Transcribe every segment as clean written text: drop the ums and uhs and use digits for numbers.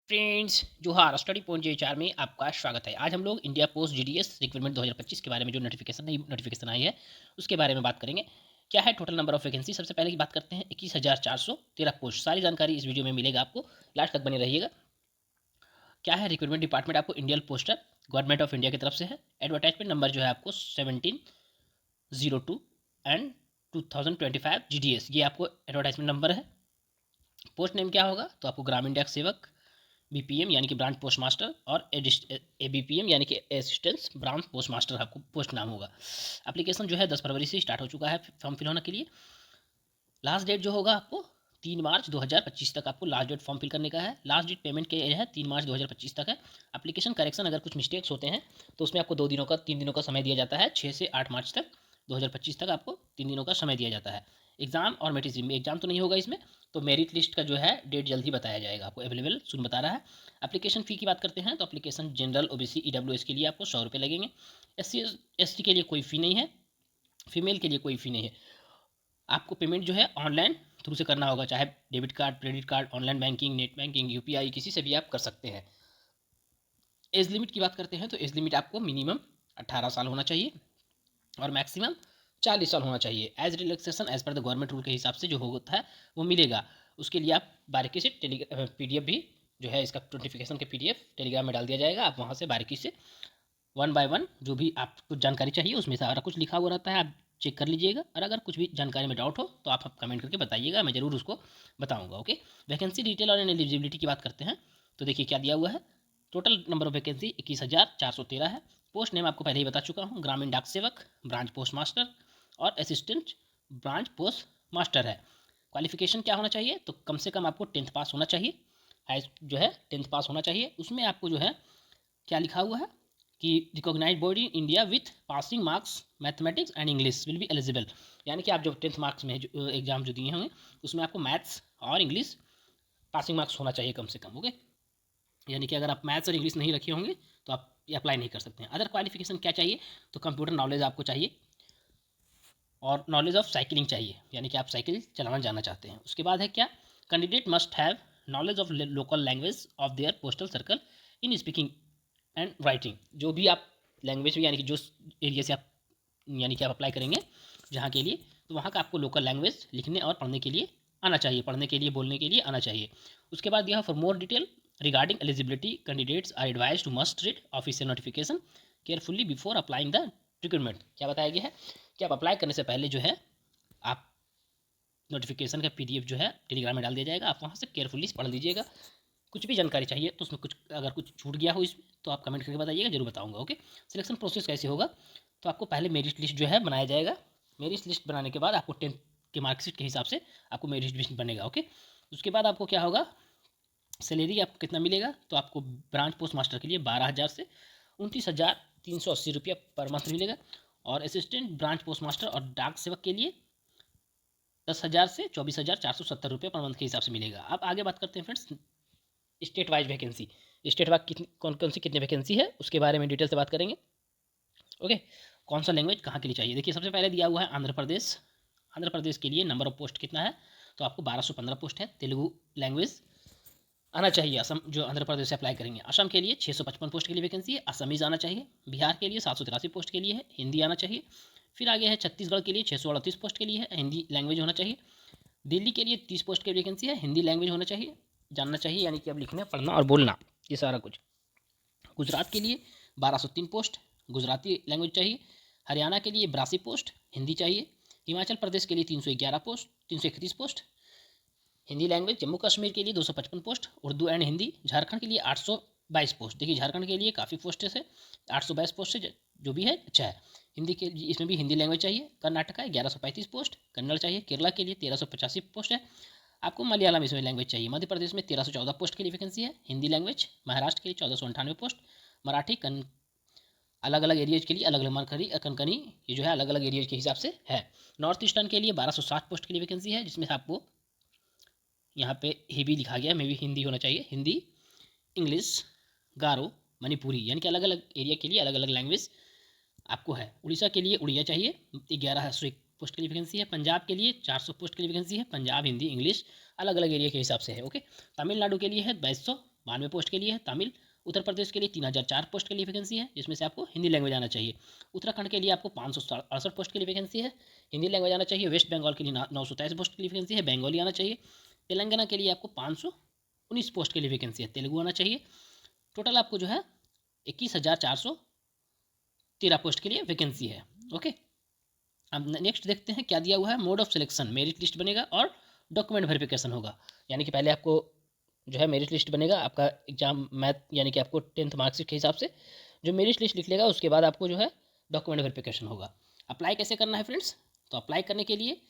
Friends जोहार study point जे में आपका स्वागत है। आज हम लोग इंडिया पोस्ट जीडीएस रिक्रूटमेंट 2025 के बारे में जो नोटिफिकेशन आई है उसके बारे में बात करेंगे। क्या है टोटल नंबर ऑफ वैकेंसी, सबसे पहले की बात करते हैं। 21,413 पोस्ट। सारी जानकारी इस वीडियो में मिलेगा आपको, लास्ट तक बने रहिएगा। क्या है रिक्रूटमेंट डिपार्टमेंट, आपको Indian postal government of India की तरफ से है। एडवर्टाइजमेंट नंबर जो है आपको 1702 एंड 2025 जीडीएस, ये आपको एडवर्टाइजमेंट नंबर है। पोस्ट नेम क्या होगा, तो आपको ग्रामीण डाक सेवक बीपीएम यानी कि ब्रांच पोस्ट मास्टर और एबीपीएम यानी कि असिस्टेंट ब्रांच पोस्ट मास्टर आपको पोस्ट नाम होगा। एप्लीकेशन जो है 10 फरवरी से स्टार्ट हो चुका है फॉर्म फिल होने के लिए। लास्ट डेट जो होगा आपको 3 मार्च 2025 तक आपको लास्ट डेट फॉर्म फिल करने का है। लास्ट डेट पेमेंट के है 3 मार्च 2025 तक है। एप्लीकेशन करेक्शन अगर कुछ मिस्टेक्स होते हैं तो उसमें आपको 3 दिनों का समय दिया जाता है। 6 से 8 मार्च तक 2025 तक आपको 3 दिनों का समय दिया जाता है। एग्जाम और मेरिट में एग्जाम तो नहीं होगा इसमें, तो मेरिट लिस्ट का जो है डेट जल्द ही बताया जाएगा आपको, अवेलेबल सुन बता रहा है। एप्लीकेशन फ़ी की बात करते हैं तो एप्लीकेशन जनरल ओबीसी ईडब्ल्यूएस के लिए आपको 100 रुपये लगेंगे। एससी के लिए कोई फ़ी नहीं है, फीमेल के लिए कोई फ़ी नहीं है। आपको पेमेंट जो है ऑनलाइन थ्रू से करना होगा, चाहे debit card, credit card, online banking, net banking, UPI, किसी से भी आप कर सकते हैं। एज लिमिट की बात करते हैं तो एज लिमिट आपको मिनिमम 18 साल होना चाहिए और मैक्सिमम 40 साल होना चाहिए। Age relaxation as per the government rule के हिसाब से जो होता है वो मिलेगा। उसके लिए आप बारीकी से पीडीएफ भी जो है इसका नोटिफिकेशन के पीडीएफ टेलीग्राम में डाल दिया जाएगा। आप वहाँ से बारीकी से 1 बाय 1 जो भी आपको जानकारी चाहिए उसमें सारा कुछ लिखा हुआ रहता है, आप चेक कर लीजिएगा। और अगर कुछ भी जानकारी में डाउट हो तो आप कमेंट करके बताइएगा, मैं ज़रूर उसको बताऊँगा। ओके, वैकेंसी डिटेल और एलिजिबिलिटी की बात करते हैं तो देखिए क्या दिया हुआ है। टोटल नंबर ऑफ वैकेंसी 21,413 है। पोस्ट नेम आपको पहले ही बता चुका हूँ, ग्रामीण डाक सेवक, ब्रांच पोस्ट मास्टर और असिस्टेंट ब्रांच पोस्ट मास्टर है। क्वालिफिकेशन क्या होना चाहिए, तो कम से कम आपको 10th पास होना चाहिए। हाई जो है 10th पास होना चाहिए। उसमें आपको जो है क्या लिखा हुआ है कि recognise body in India with passing marks mathematics and English will be eligible. यानी कि आप जब 10th मार्क्स में जो एग्जाम जो दिए होंगे उसमें आपको मैथ्स और इंग्लिश पासिंग मार्क्स होना चाहिए कम से कम। ओके, यानी कि अगर आप मैथ्स और इंग्लिश नहीं रखे होंगे तो आप ये अप्लाई नहीं कर सकते हैं। अदर क्वालिफिकेशन क्या चाहिए, तो कंप्यूटर नॉलेज आपको चाहिए और नॉलेज ऑफ साइकिलिंग चाहिए, यानी कि आप साइकिल चलाना जानना चाहते हैं। उसके बाद है क्या, candidate must have knowledge of local language of their postal circle in speaking and writing. जो भी आप लैंग्वेज में यानी कि जो एरिया से आप यानी कि आप अप्लाई करेंगे जहाँ के लिए, तो वहाँ का आपको लोकल लैंग्वेज लिखने और पढ़ने के लिए आना चाहिए, पढ़ने के लिए बोलने के लिए आना चाहिए। उसके बाद यह for more detail regarding eligibility candidates are advise to must read official notification carefully before applying the recruitment. क्या बताया गया है कि आप अप्लाई करने से पहले जो है आप नोटिफिकेशन का पीडीएफ जो है टेलीग्राम में डाल दिया जाएगा, आप वहाँ से केयरफुली पढ़ लीजिएगा। कुछ भी जानकारी चाहिए तो उसमें कुछ अगर कुछ छूट गया हो इसमें तो आप कमेंट करके बताइएगा, जरूर बताऊंगा। ओके, सिलेक्शन प्रोसेस कैसे होगा, तो आपको पहले मेरिट लिस्ट जो है बनाया जाएगा। मेरिट लिस्ट बनाने के बाद आपको 10th के मार्कशीट के हिसाब से आपको मेरिट लिस्ट बनेगा। ओके, उसके बाद आपको क्या होगा, सैलरी आपको कितना मिलेगा, तो आपको ब्रांच पोस्ट मास्टर के लिए 12,000 से 29,380 रुपया पर मंथ मिलेगा और असिस्टेंट ब्रांच पोस्ट मास्टर और डाक सेवक के लिए 10,000 से 24,470 रुपये पर मंथ के हिसाब से मिलेगा। अब आगे बात करते हैं friends state wise vacancy. State wise कितनी कौन कौन सी कितनी वैकेंसी है उसके बारे में डिटेल से बात करेंगे। ओके, कौन सा लैंग्वेज कहाँ के लिए चाहिए, देखिए सबसे पहले दिया हुआ है आंध्र प्रदेश। आंध्र प्रदेश के लिए नंबर ऑफ पोस्ट कितना है, तो आपको 1215 पोस्ट है। तेलुगु लैंग्वेज आना चाहिए, असम जो आंध्र प्रदेश से अप्लाई करेंगे। असम के लिए 655 पोस्ट के लिए वैकेंसी है, असमीज आना चाहिए। बिहार के लिए 783 पोस्ट के लिए है, हिंदी आना चाहिए। फिर आगे है छत्तीसगढ़ के लिए 638 पोस्ट के लिए है, हिंदी लैंग्वेज होना चाहिए। दिल्ली के लिए 30 पोस्ट की वैकेंसी है, हिंदी लैंग्वेज होना चाहिए, जानना चाहिए, यानी कि अब लिखना पढ़ना और बोलना ये सारा कुछ। गुजरात के लिए 1203 पोस्ट गुजराती लैंग्वेज चाहिए। हरियाणा के लिए 82 पोस्ट हिंदी चाहिए। हिमाचल प्रदेश के लिए 311 post 331 post Hindi language. Jammu Kashmir के लिए 255 पोस्ट उर्दू एंड हिंदी। झारखंड के लिए 822 पोस्ट, देखिए झारखंड के लिए काफ़ी पोस्ट है, 822 पोस्ट से जो भी है अच्छा है। हिंदी के इसमें भी हिंदी लैंग्वेज चाहिए। कर्नाटका 1135 पोस्ट कन्नड़ चाहिए। केरला के लिए 1385 पोस्ट है, आपको मलयालम इसमें लैंग्वेज चाहिए। मध्य प्रदेश में 1314 पोस्ट के लिए वैकेंसी है, हिंदी लैंग्वेज। महाराष्ट्र के लिए 1498 पोस्ट मराठी अलग अलग एरियाज के लिए अलग अलग मरकरी कनकनी ये जो है अलग अलग एरियाज के हिसाब से है। नॉर्थ ईस्टर्न के लिए 1260 पोस्ट के लिए वैकेंसी है, जिसमें आपको यहाँ पे हिंदी लिखा गया, मे भी हिंदी होना चाहिए, हिंदी, इंग्लिश, गारो, मणिपुरी, यानी कि अलग अलग एरिया के लिए अलग अलग लैंग्वेज आपको है। उड़ीसा के लिए उड़िया चाहिए, 1101 पोस्ट के लिए वैकेंसी है। पंजाब के लिए 400 पोस्ट के लिए वैकेंसी है, पंजाब हिंदी इंग्लिश अलग अलग एरिया के हिसाब से है। ओके, तमिलनाडु के लिए है 92 पोस्ट के लिए है। तमिल उत्तर प्रदेश के लिए 3004 पोस्ट के लिए वैकेंसी है, जिसमें से आपको हिंदी लैंग्वेज आना चाहिए। उत्तराखंड के लिए आपको 568 पोस्ट के लिए वैकेंसी है, हिंदी लैंग्वेज आना चाहिए। वेस्ट बंगाल के लिए 923 पोस्ट के लिए वैकेंसी है, बंगाली आना चाहिए। तेलंगाना के लिए आपको 519 पोस्ट के लिए वैकेंसी है, तेलुगु आना चाहिए। टोटल आपको जो है 21,413 पोस्ट के लिए वैकेंसी है। ओके, अब नेक्स्ट देखते हैं क्या दिया हुआ है। Mode of selection, merit list बनेगा और डॉक्यूमेंट वेरिफिकेशन होगा। यानी कि पहले आपको जो है मेरिट लिस्ट बनेगा आपका एग्जाम मैथ यानी कि आपको 10th मार्कशीट के हिसाब से जो मेरिट लिस्ट लिख लेगा, उसके बाद आपको जो है डॉक्यूमेंट वेरिफिकेशन होगा। अप्लाई कैसे करना है फ्रेंड्स? तो अप्लाई करने के लिए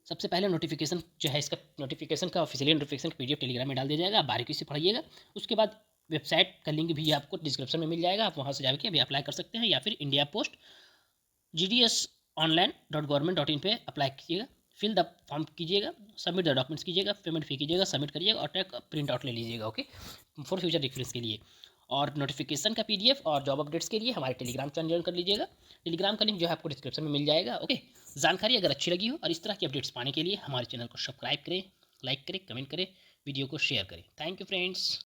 सबसे पहले नोटिफिकेशन जो है, इसका नोटिफिकेशन का ऑफिशियली नोटिफिकेशन PDF टेलीग्राम में डाल दिया जाएगा, आप बारीकी से पढ़िएगा। उसके बाद वेबसाइट का लिंक भी आपको डिस्क्रिप्शन में मिल जाएगा, आप वहाँ से जाकर अभी अप्लाई कर सकते हैं, या फिर इंडिया पोस्ट GDSonline.government.in पे अप्लाई कीजिएगा। फिल द फॉर्म कीजिएगा, सबमिट द डॉक्यूमेंट्स कीजिएगा, पेमेंट फी कीजिएगा, सबमिट करिएगा और टेक प्रिंट आउट ले लीजिएगा। ओके, फॉर फ्यूचर रेफरेंस के लिए। और नोटिफिकेशन का PDF और जॉब अपडेट्स के लिए हमारे टेलीग्राम चैनल ज्वाइन कर लीजिएगा। टेलीग्राम का लिंक जो है आपको डिस्क्रिप्शन में मिल जाएगा। ओके, जानकारी अगर अच्छी लगी हो और इस तरह की अपडेट्स पाने के लिए हमारे चैनल को सब्सक्राइब करें, लाइक करें, कमेंट करें, वीडियो को शेयर करें। Thank you friends.